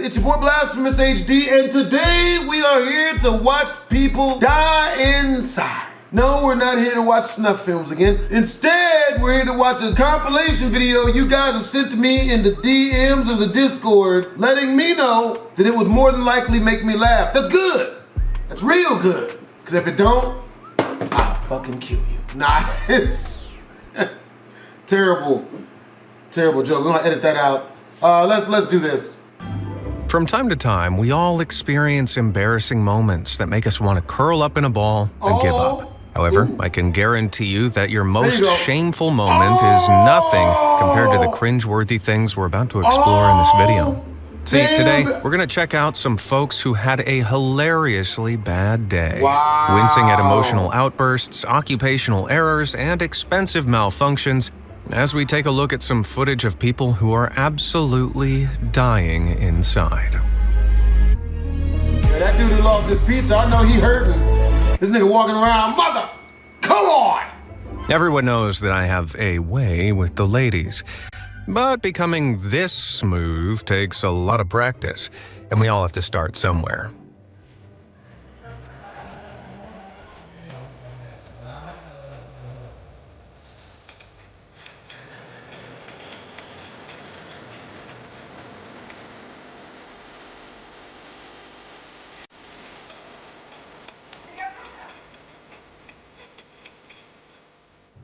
It's your boy BlastphamousHD, and today we are here to watch people die inside. No, we're not here to watch snuff films again. Instead, we're here to watch a compilation video you guys have sent to me in the DMs of the Discord, letting me know that it would more than likely make me laugh. That's good. That's real good. Because if it don't, I'll fucking kill you. Nah, it's terrible joke. We're gonna edit that out. Let's do this. From time to time, we all experience embarrassing moments that make us want to curl up in a ball and give up. However, I can guarantee you that your most shameful moment is nothing compared to the cringeworthy things we're about to explore in this video. See, today, we're gonna check out some folks who had a hilariously bad day. Wincing at emotional outbursts, occupational errors, and expensive malfunctions, as we take a look at some footage of people who are absolutely dying inside. Yeah, that dude who lost his pizza, I know he hurting. This nigga walking around, mother, come on! Everyone knows that I have a way with the ladies, but becoming this smooth takes a lot of practice, and we all have to start somewhere.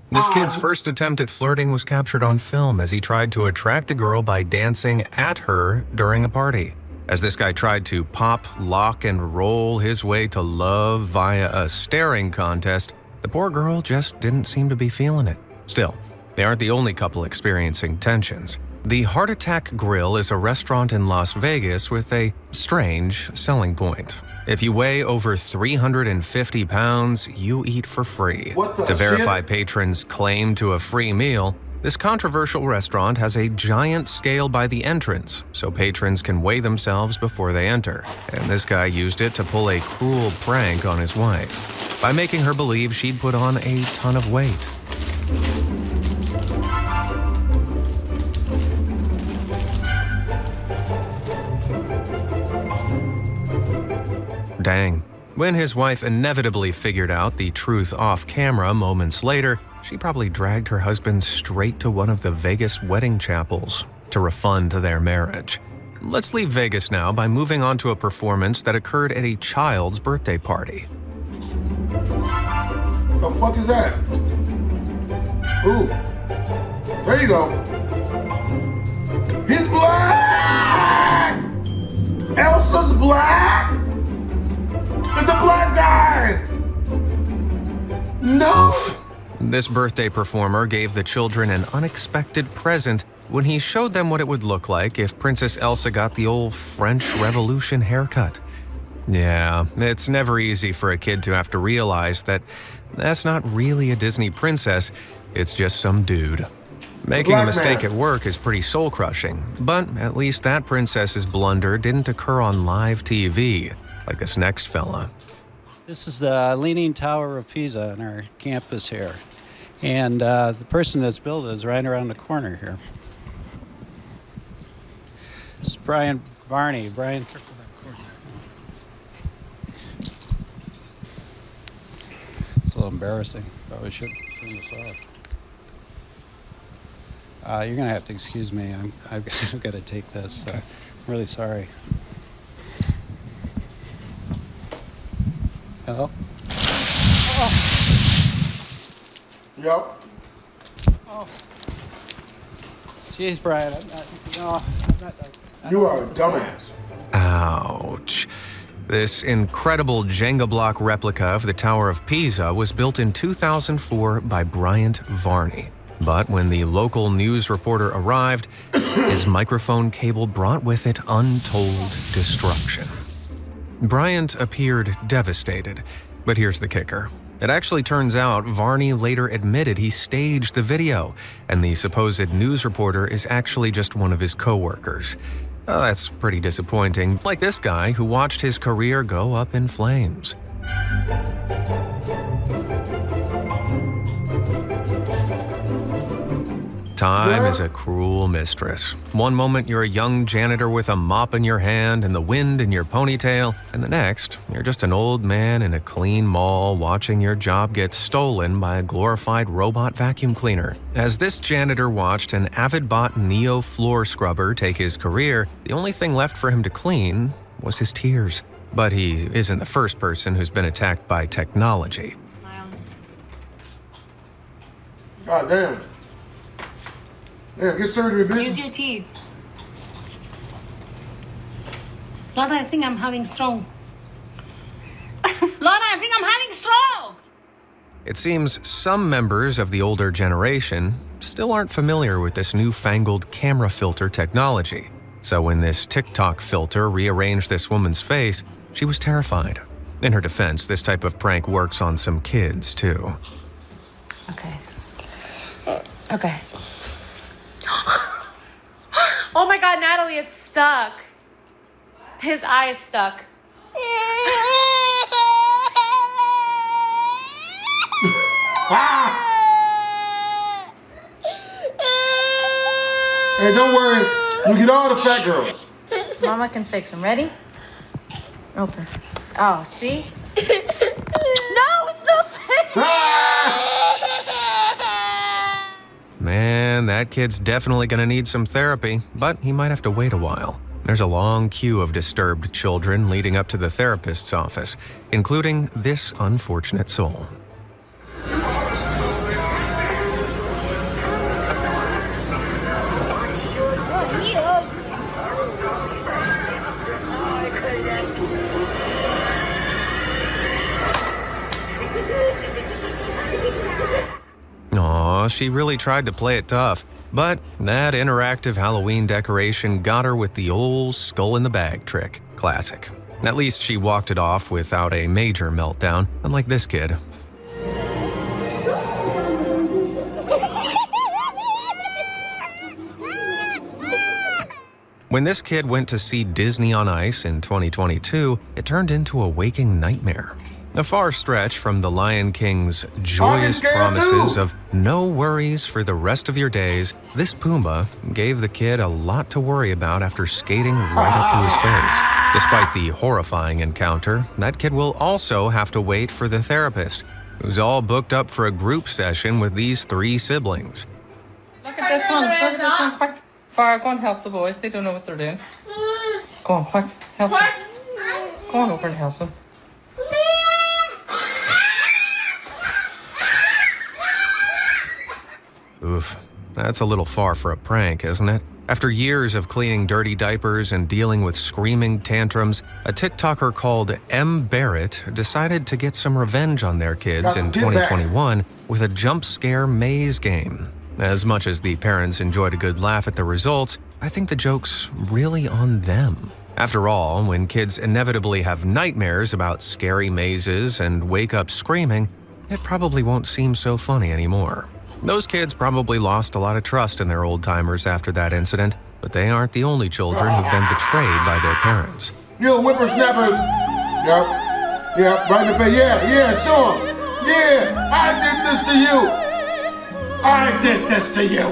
This kid's first attempt at flirting was captured on film as he tried to attract a girl by dancing at her during a party. As this guy tried to pop, lock, and roll his way to love via a staring contest, the poor girl just didn't seem to be feeling it. Still, they aren't the only couple experiencing tensions. The Heart Attack Grill is a restaurant in Las Vegas with a strange selling point. If you weigh over 350 pounds, you eat for free. To verify patrons' claim to a free meal, this controversial restaurant has a giant scale by the entrance, so patrons can weigh themselves before they enter. And this guy used it to pull a cruel prank on his wife by making her believe she'd put on a ton of weight. Dang. When his wife inevitably figured out the truth off camera moments later, she probably dragged her husband straight to one of the Vegas wedding chapels to refund their marriage. Let's leave Vegas now by moving on to a performance that occurred at a child's birthday party. The fuck is that? Ooh. There you go. He's black! Elsa's black! It's a black guy! No! Oof. This birthday performer gave the children an unexpected present when he showed them what it would look like if Princess Elsa got the old French Revolution haircut. Yeah, it's never easy for a kid to have to realize that that's not really a Disney princess, it's just some dude. Making a mistake at work is pretty soul-crushing, but at least that princess's blunder didn't occur on live TV. Like this next fella. This is the Leaning Tower of Pisa on our campus here. And the person that's built it is right around the corner here. This is Brian Varney. Brian, careful that corner. It's a little embarrassing. Probably should turn this off. You're going to have to excuse me. I've got to take this. I'm really sorry. Hello? Oh. Yep. Oh. Jeez, Brian, You are a dumbass. Ouch. This incredible Jenga block replica of the Tower of Pisa was built in 2004 by Bryant Varney. But when the local news reporter arrived, his microphone cable brought with it untold destruction. Bryant appeared devastated, but here's the kicker. It actually turns out Varney later admitted he staged the video, and the supposed news reporter is actually just one of his co-workers. That's pretty disappointing, like this guy who watched his career go up in flames. Time is a cruel mistress. One moment you're a young janitor with a mop in your hand and the wind in your ponytail, and the next, you're just an old man in a clean mall watching your job get stolen by a glorified robot vacuum cleaner. As this janitor watched an Avidbot Neo floor scrubber take his career, the only thing left for him to clean was his tears. But he isn't the first person who's been attacked by technology. God damn. Yeah, get surgery, bitch. Use your teeth. Lana, I think I'm having stroke. Lana, I think I'm having stroke. It seems some members of the older generation still aren't familiar with this newfangled camera filter technology. So when this TikTok filter rearranged this woman's face, she was terrified. In her defense, this type of prank works on some kids, too. Okay. Okay. Oh my God, Natalie, it's stuck. His eye is stuck. Hey, don't worry. You get all the fat girls. Mama can fix him. Ready? Open. Oh, see? No, it's not fixed. Man, that kid's definitely gonna need some therapy, but he might have to wait a while. There's a long queue of disturbed children leading up to the therapist's office, including this unfortunate soul. Aw, she really tried to play it tough, but that interactive Halloween decoration got her with the old skull-in-the-bag trick. Classic. At least she walked it off without a major meltdown, unlike this kid. When this kid went to see Disney on Ice in 2022, it turned into a waking nightmare. A far stretch from the Lion King's joyous promises of no worries for the rest of your days, this Pumbaa gave the kid a lot to worry about after skating right up to his face. Despite the horrifying encounter, that kid will also have to wait for the therapist, who's all booked up for a group session with these 3 siblings. Look at this one. Look at this one. Quick. Fire, go and help the boys. They don't know what they're doing. Go on, quick. Help them. Go on over and help them. Oof, that's a little far for a prank, isn't it? After years of cleaning dirty diapers and dealing with screaming tantrums, a TikToker called M. Barrett decided to get some revenge on their kids in 2021 with a jump scare maze game. As much as the parents enjoyed a good laugh at the results, I think the joke's really on them. After all, when kids inevitably have nightmares about scary mazes and wake up screaming, it probably won't seem so funny anymore. Those kids probably lost a lot of trust in their old-timers after that incident, but they aren't the only children who've been betrayed by their parents. You whippersnappers. Yep. Yep, right in the face. Yeah, show them. Yeah, I did this to you. I did this to you.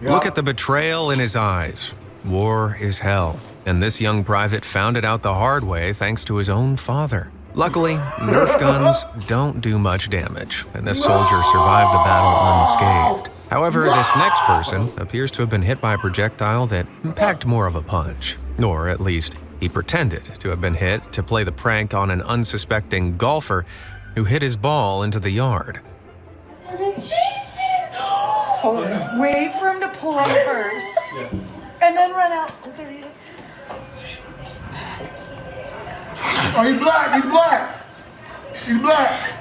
Yep. Look at the betrayal in his eyes. War is hell, and this young private found it out the hard way thanks to his own father. Luckily, Nerf guns don't do much damage, and this soldier survived the battle unscathed. However, this next person appears to have been hit by a projectile that packed more of a punch. Or at least, he pretended to have been hit to play the prank on an unsuspecting golfer who hit his ball into the yard. Jason! Wait for him to pull up first. And then run out. Oh, there he is. Oh, he's black. He's black. He's black.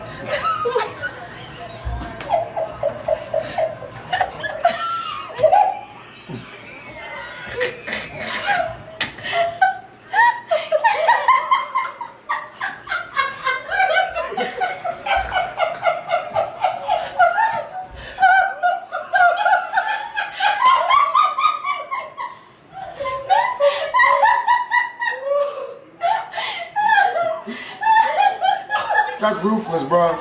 That's ruthless, bro.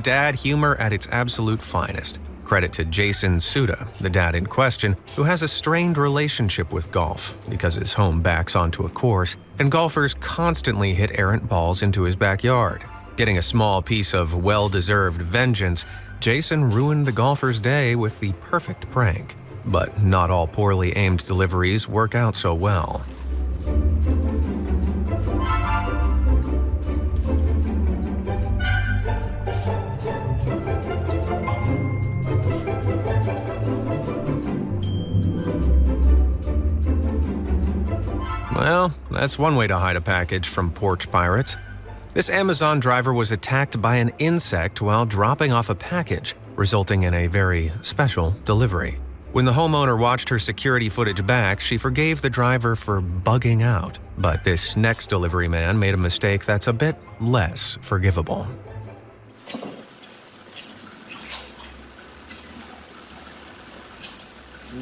Dad humor at its absolute finest. Credit to Jason Suda, the dad in question, who has a strained relationship with golf because his home backs onto a course, and golfers constantly hit errant balls into his backyard. Getting a small piece of well-deserved vengeance, Jason ruined the golfer's day with the perfect prank. But not all poorly aimed deliveries work out so well. Well, that's one way to hide a package from porch pirates. This Amazon driver was attacked by an insect while dropping off a package, resulting in a very special delivery. When the homeowner watched her security footage back, she forgave the driver for bugging out. But this next delivery man made a mistake that's a bit less forgivable.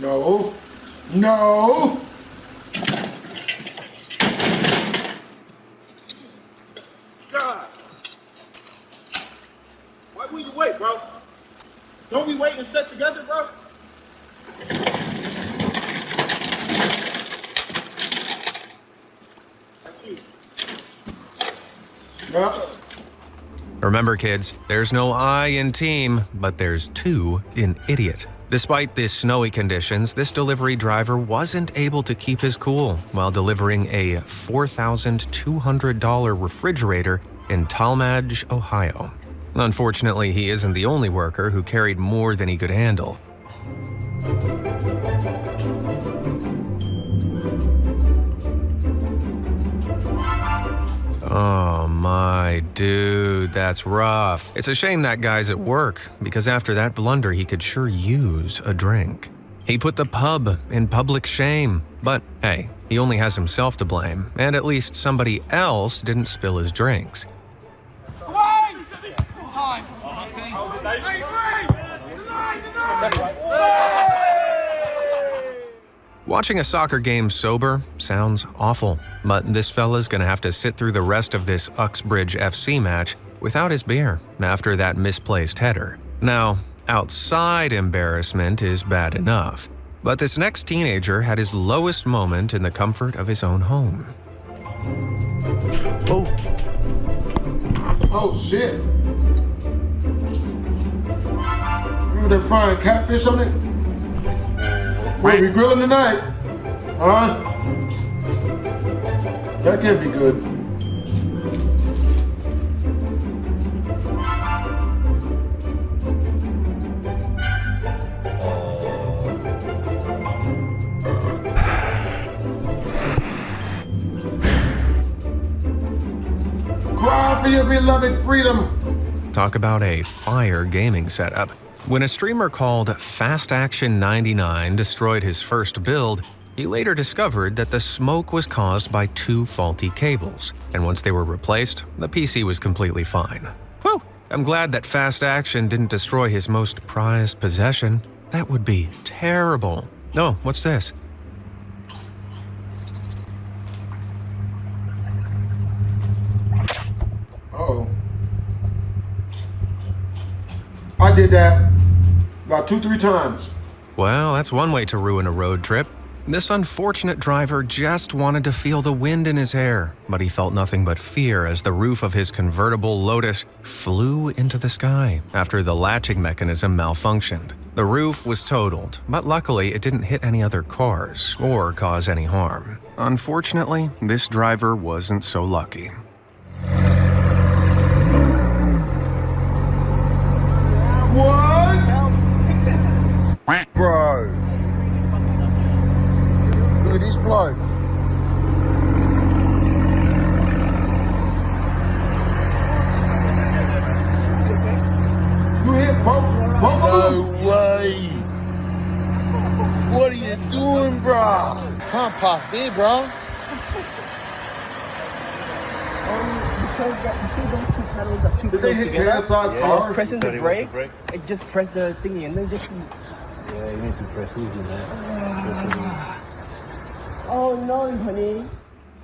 No. No. God. Why will you wait, bro? Don't we wait and sit together, bro? That's you. Yeah. Remember, kids, there's no I in team, but there's two in idiot. Despite the snowy conditions, this delivery driver wasn't able to keep his cool while delivering a $4,200 refrigerator in Tallmadge, Ohio. Unfortunately, he isn't the only worker who carried more than he could handle. Oh my dude, that's rough. It's a shame that guy's at work, because after that blunder he could sure use a drink. He put the pub in public shame, but hey, he only has himself to blame, and at least somebody else didn't spill his drinks. Watching a soccer game sober sounds awful, but this fella's gonna have to sit through the rest of this Uxbridge FC match without his beer after that misplaced header. Now, outside embarrassment is bad enough, but this next teenager had his lowest moment in the comfort of his own home. Oh shit. Remember that frying catfish on it? What, we grilling tonight? Huh? That can't be good. Cry for your beloved freedom. Talk about a fire gaming setup. When a streamer called Fast Action 99 destroyed his first build, he later discovered that the smoke was caused by two faulty cables, and once they were replaced, the PC was completely fine. Whew! I'm glad that Fast Action didn't destroy his most prized possession. That would be terrible. Oh, what's this? Uh-oh. I did that about 2-3 times. Well, that's one way to ruin a road trip. This unfortunate driver just wanted to feel the wind in his hair, but he felt nothing but fear as the roof of his convertible Lotus flew into the sky after the latching mechanism malfunctioned. The roof was totaled, but luckily it didn't hit any other cars or cause any harm. Unfortunately, this driver wasn't so lucky. What? Bro. Look at this bloke. You hit both of No them? way. What are you doing, bro? Can't park there, bro. Because you see those two pedals are too Did they close hit together. KSI's Just car? pressing the brake, and just press the thingy, and then just. Yeah, you need to press easy, man. Oh no, honey.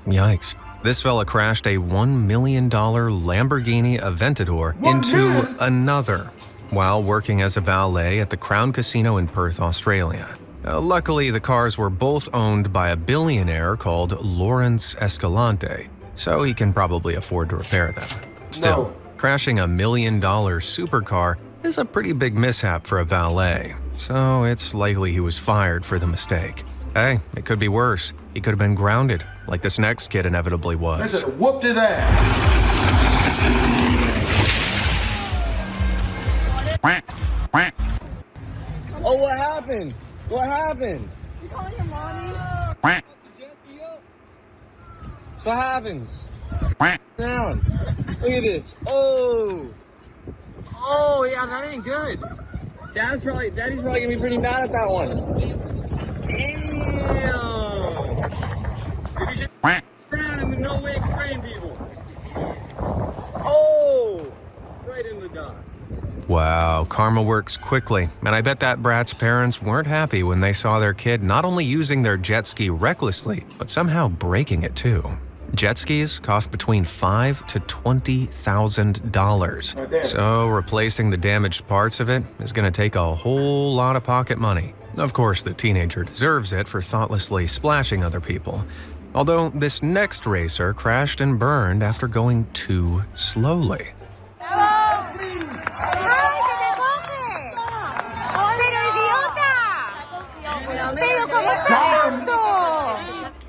Yikes. This fella crashed a $1 million Lamborghini Aventador into another while working as a valet at the Crown Casino in Perth, Australia. Luckily, the cars were both owned by a billionaire called Lawrence Escalante, so he can probably afford to repair them. Still, crashing a $1 million supercar is a pretty big mishap for a valet, so it's likely he was fired for the mistake. Hey, it could be worse. He could have been grounded, like this next kid inevitably was. They should have whooped his ass. Oh, what happened? What happened? You calling your mommy? What happens? Down. Look at this. Oh. Oh, yeah, that ain't good. Daddy's probably gonna be pretty mad at that one. Damn. Maybe you should around and no way spraying people. Oh. Right in the dust. Wow, karma works quickly, and I bet that brat's parents weren't happy when they saw their kid not only using their jet ski recklessly, but somehow breaking it too. Jet skis cost between $5,000 to $20,000, so replacing the damaged parts of it is going to take a whole lot of pocket money. Of course, the teenager deserves it for thoughtlessly splashing other people, although this next racer crashed and burned after going too slowly.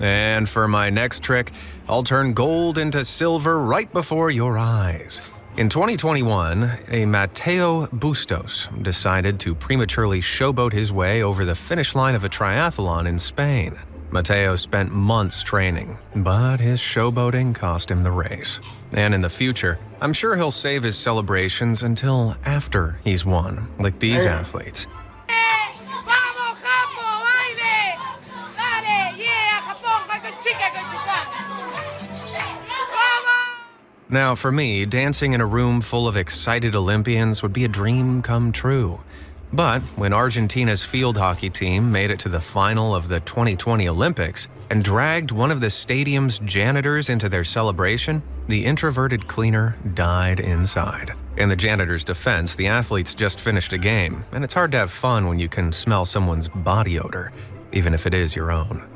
And for my next trick, I'll turn gold into silver right before your eyes. In 2021, a Mateo Bustos decided to prematurely showboat his way over the finish line of a triathlon in Spain. Mateo spent months training, but his showboating cost him the race. And in the future, I'm sure he'll save his celebrations until after he's won, like these athletes. Now, for me, dancing in a room full of excited Olympians would be a dream come true. But when Argentina's field hockey team made it to the final of the 2020 Olympics and dragged one of the stadium's janitors into their celebration, the introverted cleaner died inside. In the janitor's defense, the athletes just finished a game, and it's hard to have fun when you can smell someone's body odor, even if it is your own.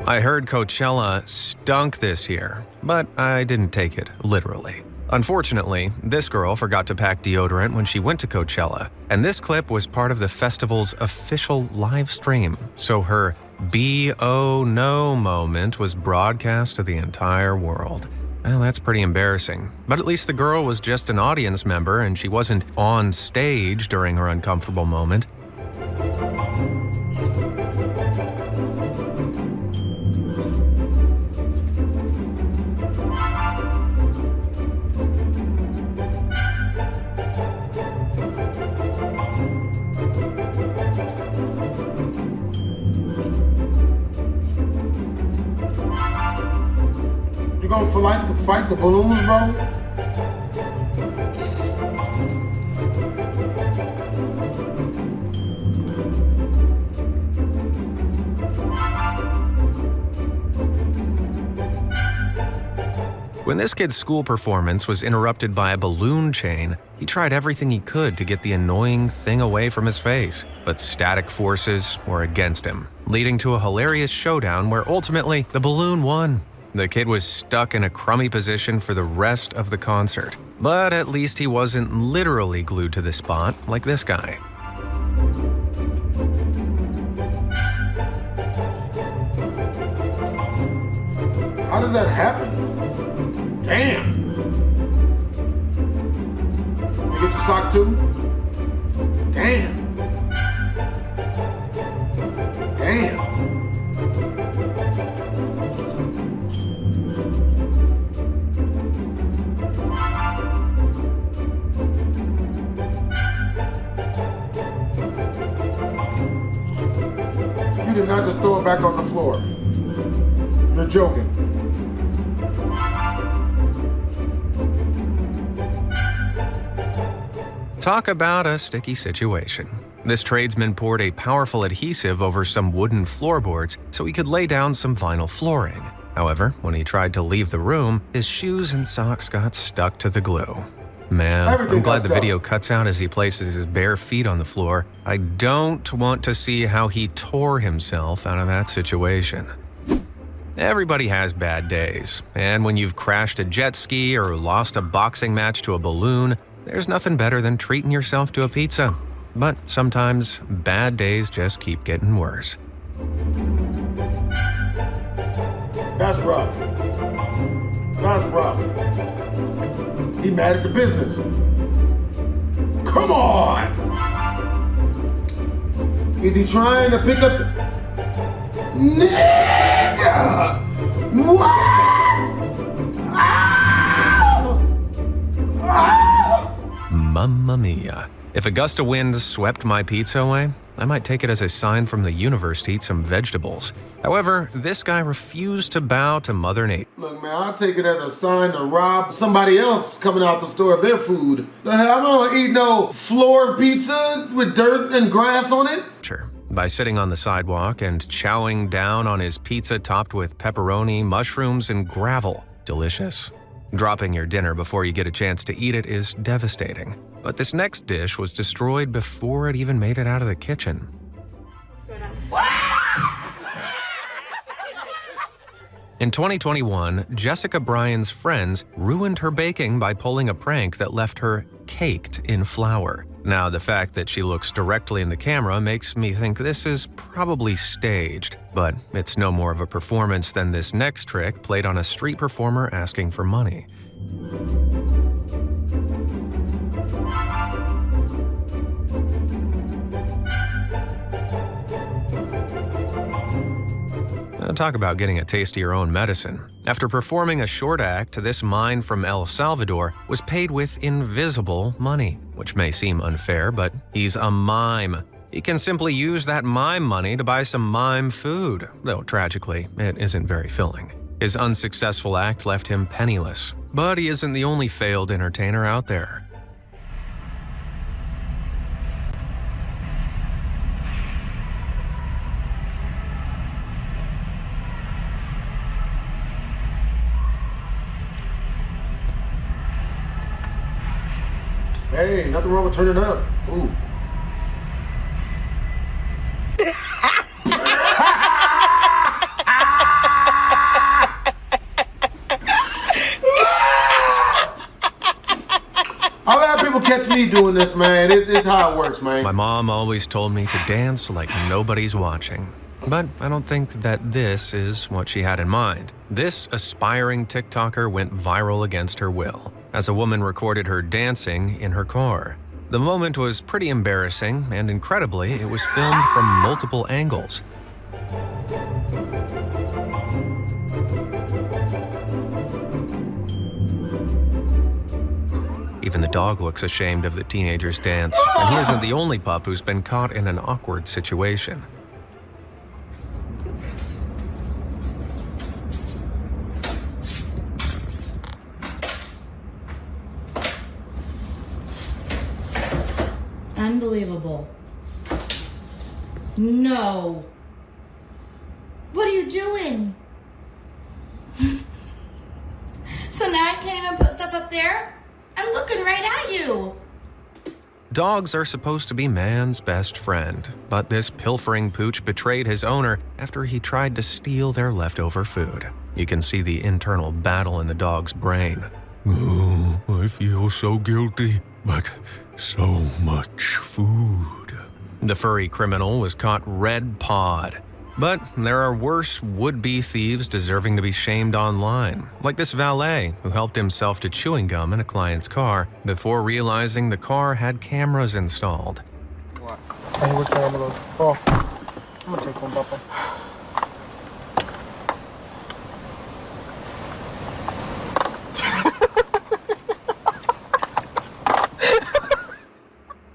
I heard Coachella stunk this year, but I didn't take it literally. Unfortunately, this girl forgot to pack deodorant when she went to Coachella, and this clip was part of the festival's official live stream, so her B.O. no moment was broadcast to the entire world. Well, that's pretty embarrassing, but at least the girl was just an audience member and she wasn't on stage during her uncomfortable moment. You gonna fight the balloons, bro? When this kid's school performance was interrupted by a balloon chain, he tried everything he could to get the annoying thing away from his face, but static forces were against him, leading to a hilarious showdown where ultimately the balloon won. The kid was stuck in a crummy position for the rest of the concert, but at least he wasn't literally glued to the spot like this guy. How does that happen? Damn! You get your sock too? Damn! Damn! You did not just throw it back on the floor. You're joking. Talk about a sticky situation. This tradesman poured a powerful adhesive over some wooden floorboards so he could lay down some vinyl flooring. However, when he tried to leave the room, his shoes and socks got stuck to the glue. Man, I'm glad the video cuts out as he places his bare feet on the floor. I don't want to see how he tore himself out of that situation. Everybody has bad days, and when you've crashed a jet ski or lost a boxing match to a balloon, there's nothing better than treating yourself to a pizza. But sometimes, bad days just keep getting worse. That's rough. That's rough. He mad at the business. Come on! Is he trying to pick up? Nigga! What? Ah! Ah! Mamma mia. If a gust of wind swept my pizza away, I might take it as a sign from the universe to eat some vegetables. However, this guy refused to bow to Mother Nature. Look, man, I'll take it as a sign to rob somebody else coming out the store of their food. I'm not gonna eat no floor pizza with dirt and grass on it. By sitting on the sidewalk and chowing down on his pizza topped with pepperoni, mushrooms, and gravel. Delicious. Dropping your dinner before you get a chance to eat it is devastating. But this next dish was destroyed before it even made it out of the kitchen. In 2021, Jessica Bryan's friends ruined her baking by pulling a prank that left her caked in flour. Now, the fact that she looks directly in the camera makes me think this is probably staged, but it's no more of a performance than this next trick played on a street performer asking for money. Talk about getting a taste of your own medicine. After performing a short act, this mime from El Salvador was paid with invisible money, which may seem unfair, but he's a mime. He can simply use that mime money to buy some mime food, though tragically, it isn't very filling. His unsuccessful act left him penniless, but he isn't the only failed entertainer out there. Hey, nothing wrong with turning up. Ooh. I've had people catch me doing this, man. It's how it works, man. My mom always told me to dance like nobody's watching. But I don't think that this is what she had in mind. This aspiring TikToker went viral against her will, as a woman recorded her dancing in her car. The moment was pretty embarrassing, and incredibly, it was filmed from multiple angles. Even the dog looks ashamed of the teenager's dance, and he isn't the only pup who's been caught in an awkward situation. Unbelievable. No. What are you doing? So now I can't even put stuff up there? I'm looking right at you. Dogs are supposed to be man's best friend, but this pilfering pooch betrayed his owner after he tried to steal their leftover food. You can see the internal battle in the dog's brain. Oh, I feel so guilty, but so much food. The furry criminal was caught red-pawed. But there are worse would-be thieves deserving to be shamed online, like this valet who helped himself to chewing gum in a client's car before realizing the car had cameras installed. What? Hey, which camera? Oh, I'm gonna take one, Papa.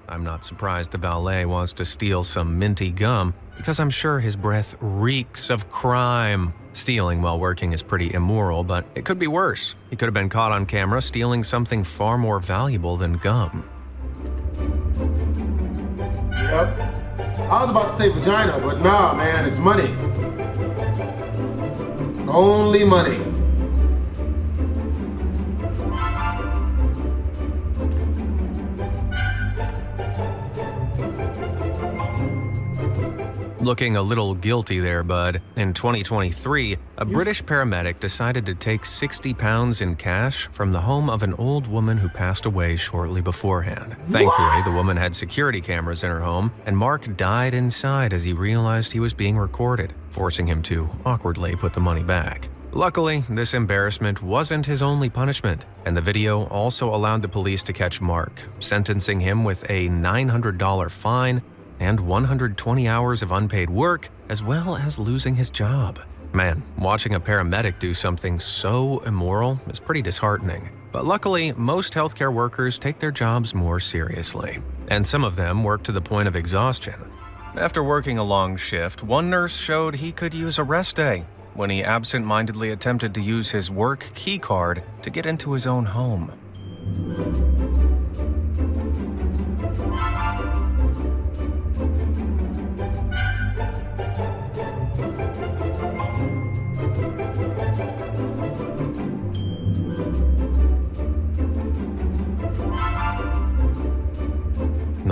I'm not surprised the valet wants to steal some minty gum, because I'm sure his breath reeks of crime. Stealing while working is pretty immoral, but it could be worse. He could have been caught on camera stealing something far more valuable than gum. Yep. I was about to say vagina, but nah, man, it's money. Only money. Looking a little guilty there, bud. In 2023, a British paramedic decided to take 60 pounds in cash from the home of an old woman who passed away shortly beforehand. Thankfully, the woman had security cameras in her home, and Mark died inside as he realized he was being recorded, forcing him to awkwardly put the money back. Luckily, this embarrassment wasn't his only punishment, and the video also allowed the police to catch Mark, sentencing him with a $900 fine and 120 hours of unpaid work, as well as losing his job. Man, watching a paramedic do something so immoral is pretty disheartening. But luckily, most healthcare workers take their jobs more seriously, and some of them work to the point of exhaustion. After working a long shift, one nurse showed he could use a rest day when he absent-mindedly attempted to use his work key card to get into his own home.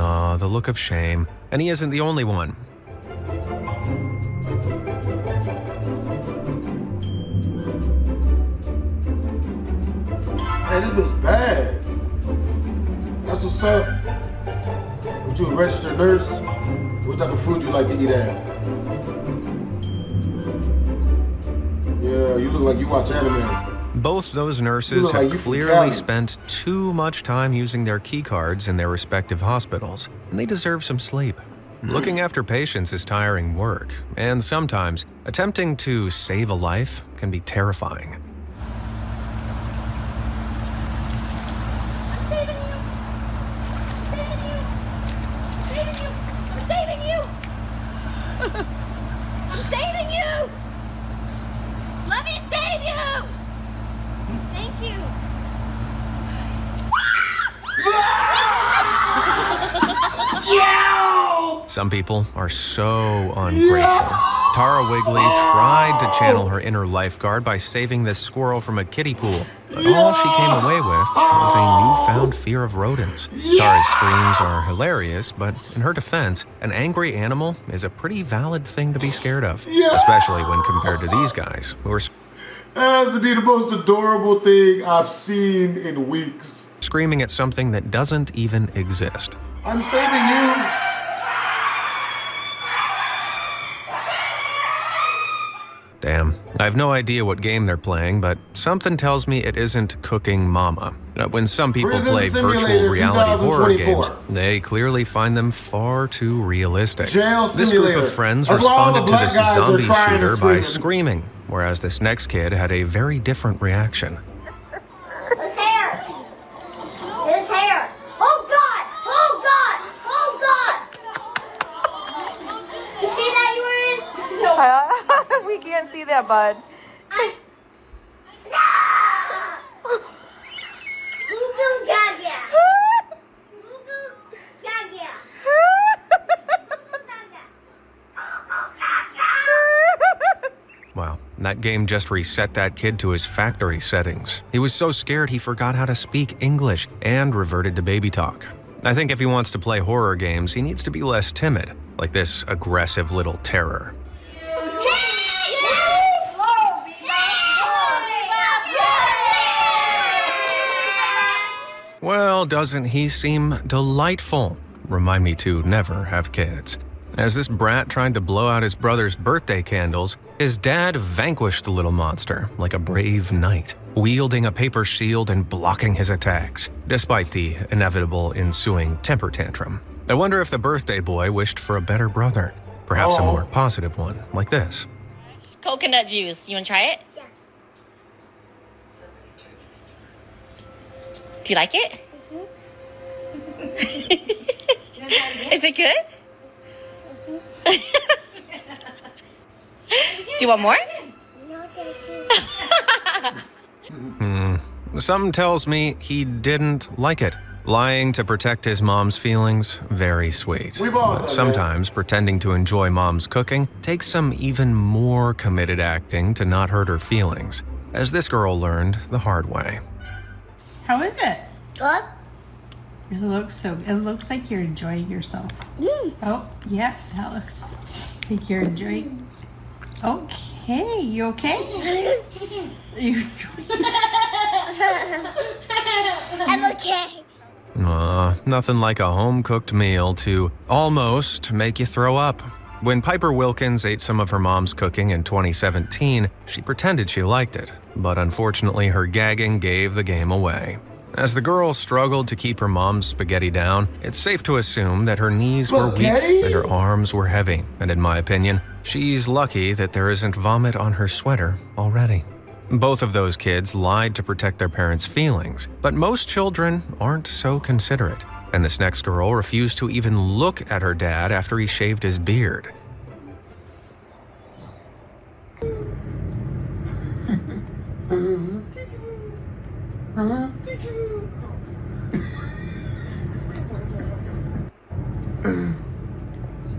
Aw, the look of shame. And he isn't the only one. Hey, this was bad. That's what's up. What, you a registered nurse? What type of food you like to eat at? Yeah, you look like you watch anime. Both those nurses have clearly spent too much time using their key cards in their respective hospitals, and they deserve some sleep. Looking after patients is tiring work, and sometimes attempting to save a life can be terrifying. I'm saving you! Let me save you! Thank you. Some people are so ungrateful. Tara Wigley tried to channel her inner lifeguard by saving this squirrel from a kiddie pool, but all she came away with was a newfound fear of rodents. Tara's screams are hilarious, but in her defense, an angry animal is a pretty valid thing to be scared of, especially when compared to these guys who are That has to be the most adorable thing I've seen in weeks. Screaming at something that doesn't even exist. I'm saving you. Damn. I have no idea what game they're playing, but something tells me it isn't Cooking Mama. When some people play virtual reality horror games, they clearly find them far too realistic. This group of friends responded to this zombie shooter by screaming, whereas this next kid had a very different reaction. His hair! His hair! Oh God! Oh God! Oh God! You see that, you were in? No. We can't see that, bud. Wow, that game just reset that kid to his factory settings. He was so scared he forgot how to speak English and reverted to baby talk. I think if he wants to play horror games, he needs to be less timid, like this aggressive little terror. Well, doesn't he seem delightful? Remind me to never have kids. As this brat tried to blow out his brother's birthday candles, his dad vanquished the little monster like a brave knight, wielding a paper shield and blocking his attacks, despite the inevitable ensuing temper tantrum. I wonder if the birthday boy wished for a better brother, perhaps a more positive one, like this. Coconut juice. You want to try it? Yeah. Do you like it? Is it good? Do you want more? No, thank you. Something tells me he didn't like it. Lying to protect his mom's feelings, very sweet. We've all But done that. sometimes pretending to enjoy mom's cooking takes some even more committed acting to not hurt her feelings, as this girl learned the hard way. How is it? Good. It looks like you're enjoying yourself. Oh, yeah, that looks like you're enjoying. Okay, you okay? You I'm okay. Nothing like a home-cooked meal to almost make you throw up. When Piper Wilkins ate some of her mom's cooking in 2017, she pretended she liked it, but unfortunately her gagging gave the game away. As the girl struggled to keep her mom's spaghetti down, it's safe to assume that her knees were weak and her arms were heavy, and in my opinion, she's lucky that there isn't vomit on her sweater already. Both of those kids lied to protect their parents' feelings, but most children aren't so considerate, and this next girl refused to even look at her dad after he shaved his beard.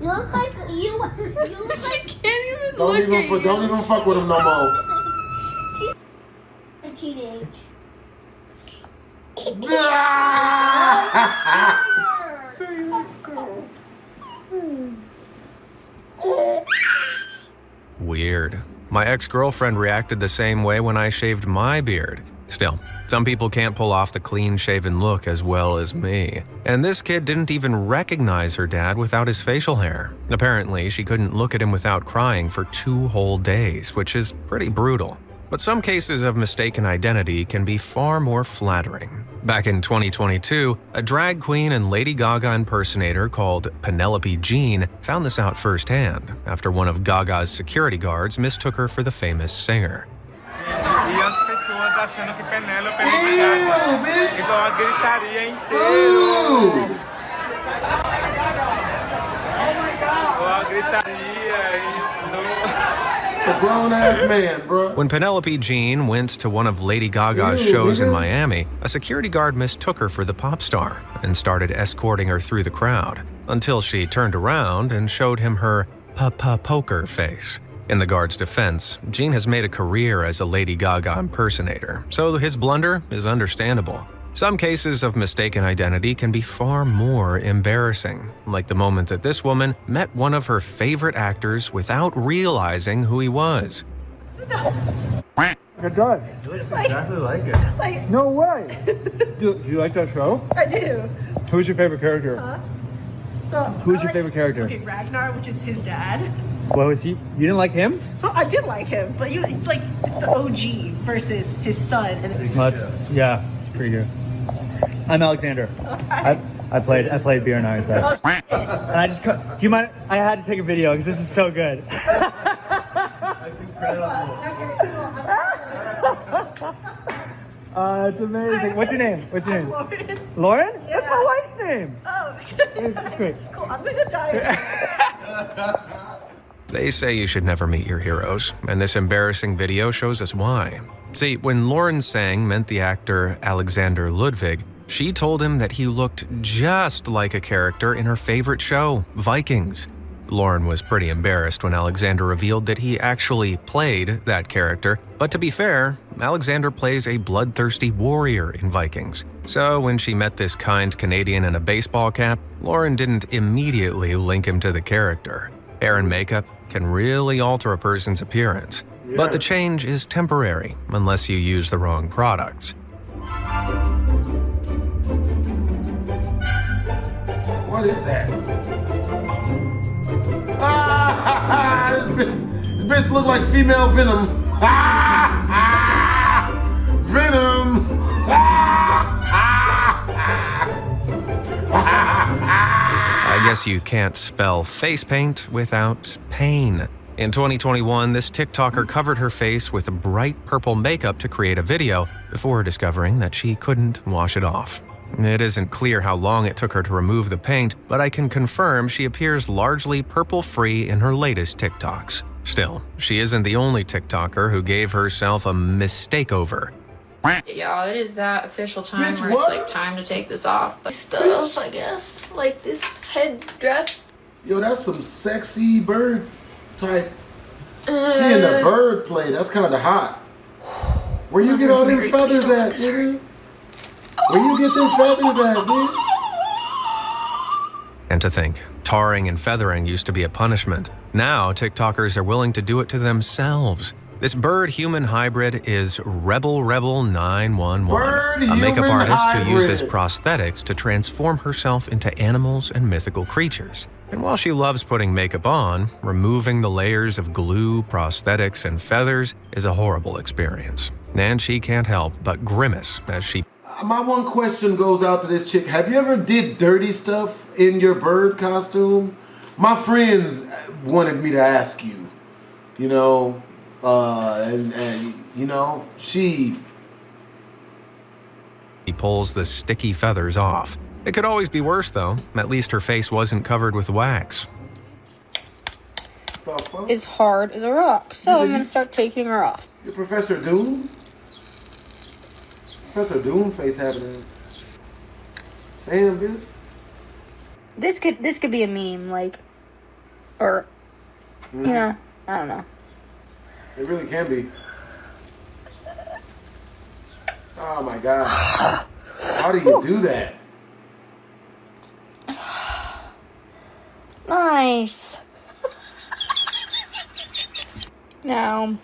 You look like you look like Don't even fuck with him no more. a teenage. Weird. My ex-girlfriend reacted the same way when I shaved my beard. Still, some people can't pull off the clean-shaven look as well as me. And this kid didn't even recognize her dad without his facial hair. Apparently, she couldn't look at him without crying for 2 whole days, which is pretty brutal. But some cases of mistaken identity can be far more flattering. Back in 2022, a drag queen and Lady Gaga impersonator called Penelope Jean found this out firsthand after one of Gaga's security guards mistook her for the famous singer. Achando que Penélope é Lady Gaga. Então a gritaria inteira. A gritaria A grown-ass man, bro. When Penelope Jean went to one of Lady Gaga's shows in Miami, a security guard mistook her for the pop star and started escorting her through the crowd until she turned around and showed him her poker face. In the guard's defense, Jean has made a career as a Lady Gaga impersonator, so his blunder is understandable. Some cases of mistaken identity can be far more embarrassing, like the moment that this woman met one of her favorite actors without realizing who he was. It does. You look exactly like it. No way. Do you like that show? I do. Who's your favorite character? Who's your favorite character? Okay, Ragnar, which is his dad. What was he? You didn't like him? Oh, I did like him, but it's the OG versus his son. Yeah, it's pretty good. I'm Alexander. I played Beer Narza. And do you mind? I had to take a video because this is so good. That's incredible. It's amazing. What's your name? Lauren. Lauren? Yeah. That's my wife's name. Oh, It's great. cool. I'm gonna die. They say you should never meet your heroes, and this embarrassing video shows us why. See, when Lauren sang meant the actor Alexander Ludwig, she told him that he looked just like a character in her favorite show, Vikings. Lauren was pretty embarrassed when Alexander revealed that he actually played that character, but to be fair, Alexander plays a bloodthirsty warrior in Vikings. So when she met this kind Canadian in a baseball cap, Lauren didn't immediately link him to the character. Hair and makeup can really alter a person's appearance, but the change is temporary unless you use the wrong products. What is that? This bitch look like female Venom. Venom. I guess you can't spell face paint without pain. In 2021, this TikToker covered her face with bright purple makeup to create a video before discovering that she couldn't wash it off. It isn't clear how long it took her to remove the paint, but I can confirm she appears largely purple-free in her latest TikToks. Still, she isn't the only TikToker who gave herself a mistakeover. Y'all, it is that official time Bitch, where what? it's like time to take this off. But stuff, I guess. Like this headdress. Yo, that's some sexy bird type. She in the bird play. That's kind of hot. Where you get all them feathers at, nigga? Where you get them feathers at, bitch? And to think, tarring and feathering used to be a punishment. Now, TikTokers are willing to do it to themselves. This bird-human hybrid is Rebel 911, a makeup artist who uses prosthetics to transform herself into animals and mythical creatures. And while she loves putting makeup on, removing the layers of glue, prosthetics, and feathers is a horrible experience. And she can't help but grimace as she... My one question goes out to this chick. Have you ever did dirty stuff in your bird costume? My friends wanted me to ask you, you know, and you know, she pulls the sticky feathers off. It could always be worse, though. At least her face wasn't covered with wax. It's hard as a rock, so I'm gonna start taking her off. You're Professor Doom? Professor Doom face happening. Damn, bitch. This could be a meme, like, or you know, I don't know. It really can be. Oh my god. How do you do that? Nice. Now,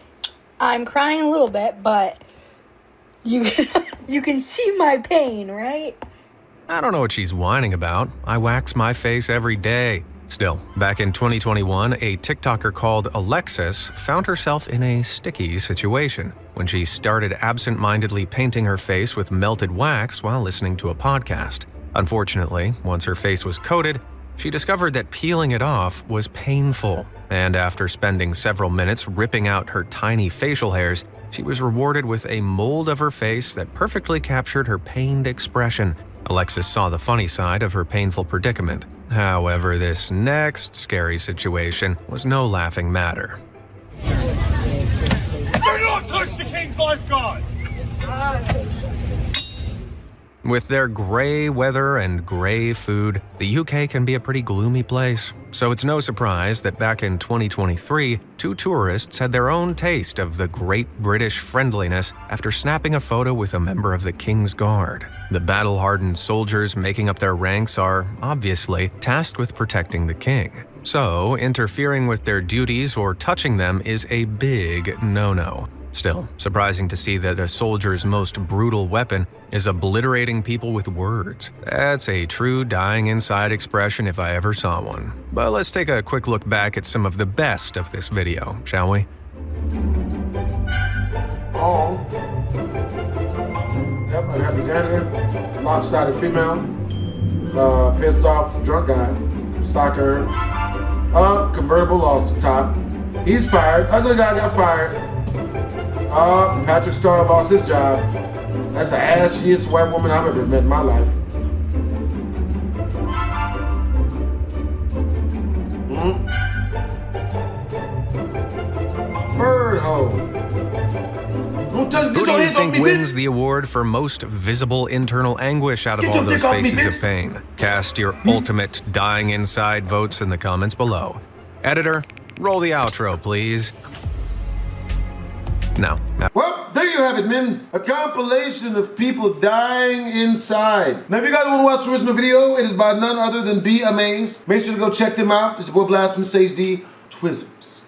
I'm crying a little bit, but you can see my pain, right? I don't know what she's whining about. I wax my face every day. Still, back in 2021, a TikToker called Alexis found herself in a sticky situation when she started absent-mindedly painting her face with melted wax while listening to a podcast. Unfortunately, once her face was coated, she discovered that peeling it off was painful, and after spending several minutes ripping out her tiny facial hairs, she was rewarded with a mold of her face that perfectly captured her pained expression. Alexis saw the funny side of her painful predicament. However, this next scary situation was no laughing matter. Do not touch the king's lifeguard! With their grey weather and grey food, the UK can be a pretty gloomy place. So it's no surprise that back in 2023, two tourists had their own taste of the great British friendliness after snapping a photo with a member of the King's Guard. The battle-hardened soldiers making up their ranks are, obviously, tasked with protecting the king. So, interfering with their duties or touching them is a big no-no. Still, surprising to see that a soldier's most brutal weapon is obliterating people with words. That's a true dying inside expression if I ever saw one. But let's take a quick look back at some of the best of this video, shall we? Oh. Yep, I got the janitor, lopsided female, pissed off drunk guy, soccer, convertible lost the top. He's fired. Ugly guy got fired. Patrick Starr lost his job. That's the ashiest white woman I've ever met in my life. Bird hole. Who do you think wins the award for most visible internal anguish out of all those faces of pain? Cast your ultimate dying inside votes in the comments below. Editor, roll the outro, please. No. Well, there you have it, men. A compilation of people dying inside. Now, if you guys want to watch the original video, it is by none other than Be Amazed. Make sure to go check them out. It's your boy BlastphamousHD Twizzers.